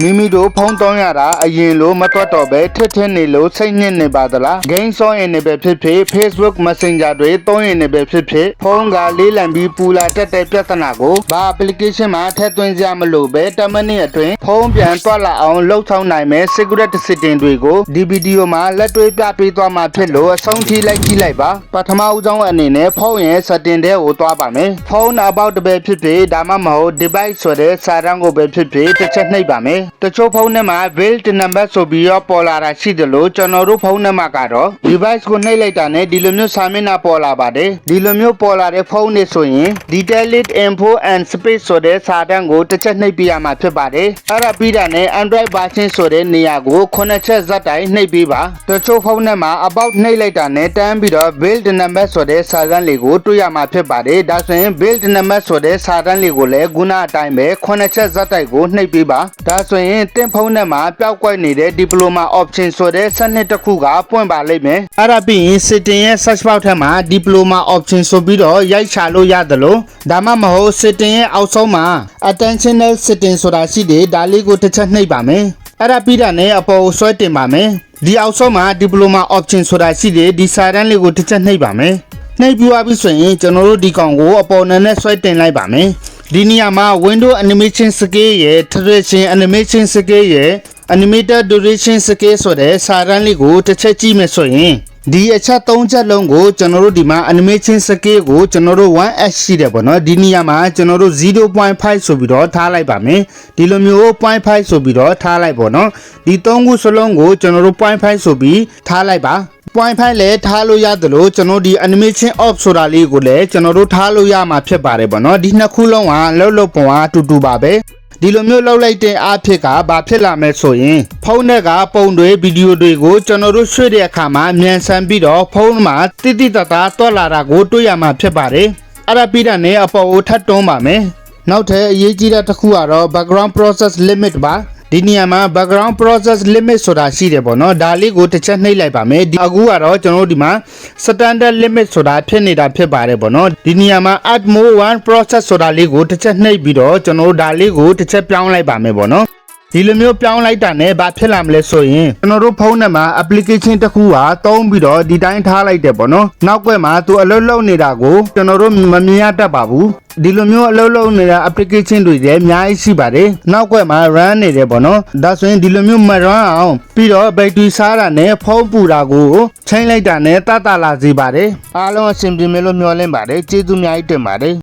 မိမိတို့ဖုန်းတောင်းရတာအရင်လိုမတွတ်တော့ပဲထစ်နေလို့စိတ်ညစ်နေပါသလားဂိမ်းဆောရင်နေပဲဖြစ်ဖြစ် Facebook Messenger တွေတောင်းရင်နေပဲဖြစ်ဖြစ်ဖုန်းကလေးလံပြီးပူလာတက်တဲ့ပြဿနာကိုဘာ application မှာထည့်သွင်းကြမလို့ပဲ10မိနစ်အတွင်းဖုန်းပြန်တွက်လာအောင်လှုပ်ဆောင်နိုင်မယ် security setting တွေကိုဒီဗီဒီယိုမှာလက်တွေ့ပြပေးသွားမှာဖြစ်လို့အဆုံးထိလိုက်ကြည့်လိုက်ပါပထမဦးဆုံးအနေနဲ့ဖုန်းရဲ့ setting တွေကိုတွားပါမယ်ဖုန်း about ပဲဖြစ်ဖြစ်ဒါမှမဟုတ် device ဆိုတဲ့စာတန်းကိုပဲဖြစ်ဖြစ်တစ်ချက်နှိပ်ပါမယ်တချို့ဖုန်းထဲမှာ build number ဆိုပြီးတော့ပေါ်လာတာရှိတယ်လို့ကျွန်တော်တို့ဖုန်းထဲမှာကတော့ device ကိုနှိပ်လိုက်တာနဲ့ဒီလိုမျိုးစာမျက်နှာပေါ်လာပါတယ်ဒီလိုမျိုးပေါ်လာတဲ့ဖုန်းတွေဆိုရင် detailed info and space ဆိုတဲ့စာတန်းကိုတစ်ချက်နှိပ်ပြရမှာဖြစ်ပါတယ်အဲ့ဒါပြီးတာနဲ့ Android version ဆိုတဲ့နေရာကို9ချက်ဇက်တိုင်းနှိပ်ပေးပါတချို့ဖုန်းထဲမှာ about နှိပ်လိုက်တာနဲ့တန်းပြီးတော့ build number ဆိုတဲ့စာတန်းလေးကိုတွေ့ရမှာဖြစ်ပါတယ်ဒါဆိုရင် build number ဆိုတဲ့စာတန်းလေးကိုလည်းခုနအတိုင်းပဲ9ချက်ဇက်တိုင်းကိုနှိပ်ပေးပါဒါဆိုရင်တင့်ဖုန်းထဲမှာပျောက်ကွက်နေတဲ့ diploma option ဆိုတဲ့စနစ်တစ်ခုကပွင့်ပါလိမ့်မယ်အဲ့ဒါပြီးရင် setting ရဲ့ search box ထဲမှာ diploma option ဆိုပြီးတော့ရိုက်ချလို့ရတယ်လို့ဒါမှမဟုတ် setting ရဲ့အောက်ဆုံးမှာ attentional setting ဆိုတာရှိတယ်ဒါလေးကိုတစ်ချက်နှိပ်ပါမယ်အဲ့ဒါပြီးတာနဲ့အပေါ်ဆွဲတင်ပါမယ်ဒီအောက်ဆုံးမှာ diploma option ဆိုတာရှိတယ်ဒီစာတန်းလေးကိုတစ်ချက်နှိပ်ပါမယ်နှိပ်ပြီးသွားပြီဆိုရင်ကျွန်တော်တို့ဒီကောင်ကိုအပေါ်နဲ့ဆွဲတင်လိုက်ပါမယ်ဒီနေရာမှာ window animation scale ရဲ့ tradition animation scale ရဲ့ animated duration scale ဆိုတဲ့စာတန်းလေးကိုတစ်ချက်ကြည့်မယ်ဆိုရင်ဒီအချက်၃ချက်လုံးကိုကျွန်တော်တို့ဒီမှာ animation scale ကိုကျွန်တော်တို့ 1h ရှိတယ်ပေါ့နော်ဒီနေရာမှာကျွန်တော်တို့ 0.5 ဆိုပြီးတော့ထားလိုက်ပါမယ်ဒီလိုမျိုး 0.5 ဆိုပြီးတော့ထားလိုက်ပေါ့နော်ဒီ၃ခုစလုံးကိုကျွန်တော်တို့ 0.5 ဆိုပြီးထားလိုက်ပါpoint 5လဲထားလို့ရတယ်လို့ကျွန်တော်ဒီ animation off ဆိုတာလေးကိုလည်းကျွန်တော်တို့ထားလို့ရမှာဖြစ်ပါတယ်ပေါ့နော်ဒီနှစ်ခုလုံးကလှုပ်လှုပ်ပုံကအတူတူပါပဲဒီလိုမျိုးလှုပ်လိုက်တဲ့အားဖြစ်ကဘာဖြစ်လာမယ်ဆိုရင်ဖုန်းထဲကပုံတွေဗီဒီယိုတွေကိုကျွန်တော်တို့ရွှေ့တဲ့အခါမှာမြန်ဆန်ပြီးတော့ဖုန်းမှာတိတိတတ်တာတွက်လာတာကိုတွေ့ရမှာဖြစ်ပါတယ်အဲ့ဒါပြီးတာနဲ့အပေါ်ကိုထပ်တွန်းပါမယ်နောက်ထပ်အရေးကြီးတဲ့တစ်ခုကတော့ background process limit ပါဒီနေရာမှာ background process limit ဆိုတာရှိတယ်ပေါ့နော်ဒါလေးကိုတစ်ချက်နှိပ်လိုက်ပါမယ်အခုကတော့ကျွန်တော်တို့ဒီမှာ standard limit ဆိုတာဖြစ်နေတာဖြစ်ပါတယ်ပေါ့နော်ဒီနေရာမှာ add more one process ဆိုတာလေးကိုတစ်ချက်နှိပ်ပြီးတော့ကျွန်တော်တို့ဒါလေးကိုတစ်ချက်ပြောင်းလိုက်ပါမယ်ပေါ့နော်ဒီလိုမျိုးပြောင်းလိုက်တာနဲ့ဘာဖြစ်လာမလဲဆိုရင်ကျွန်တော်တို့ဖုန်းထဲမှာ application တစ်ခုဟာသုံးပြီးတော့ဒီတိုင်းထားလိုက်တယ်ပေါ့နော်နောက်ွက်မှာသူအလုပ်လုပ်နေတာကိုကျွန်တော်တို့မမြင်ရတတ်ပါဘူးဒီလိုမျိုးအလုပ်လုပ်နေတာ application တွေလည်းအများကြီးရှိပါတယ်နောက်ွက်မှာ run နေတယ်ပေါ့နော်ဒါဆိုရင်ဒီလိုမျိုးမ run အောင်ပြီးတော့ battery စားတာနဲ့ဖုန်းပူတာကိုချိန်လိုက်တာနဲ့တတ်တာလာစေပါတယ်အားလုံးအဆင်ပြေမယ်လို့မျှော်လင့်ပါတယ်ကျေးဇူးအများကြီးတင်ပါတယ်